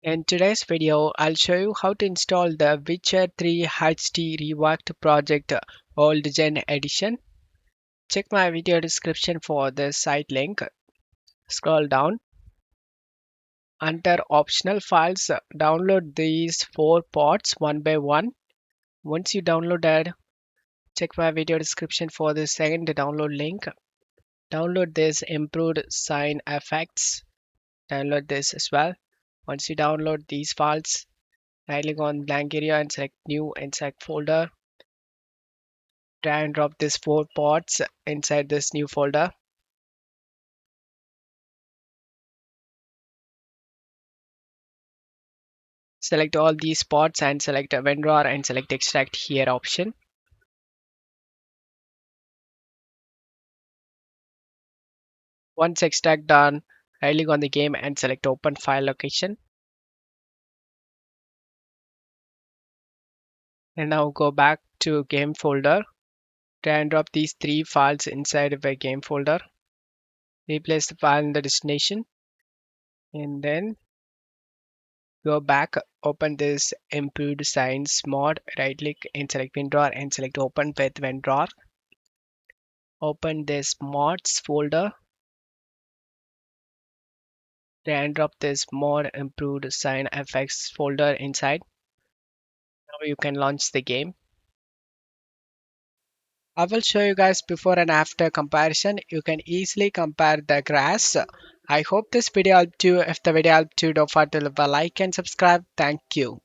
In today's video, I'll show you how to install the Witcher 3 HD Reworked Project Old Gen Edition. Check my video description for the site link. Scroll down. Under optional files, download these four pods one by one. Once you download that, check my video description for the second download link. Download this improved sign effects. Download this as well. Once you download these files, right click on blank area and select new and select folder. Drag and drop these four pods inside this new folder. Select all these pods and select a vendor and select extract here option. Once extract done, right click on the game and select open file location. And now go back to game folder. Drag and drop these three files inside of a game folder. Replace the file in the destination. And then go back, open this improved signs mod, right click and select WinRAR and select open with WinRAR. Open this mods folder. Drag and drop this mod improved sign effects folder inside. Now you can launch the game. I will show you guys before and after comparison. You can easily compare the grass. I hope this video helped you. If the video helped you, don't forget to leave a like and subscribe. Thank you.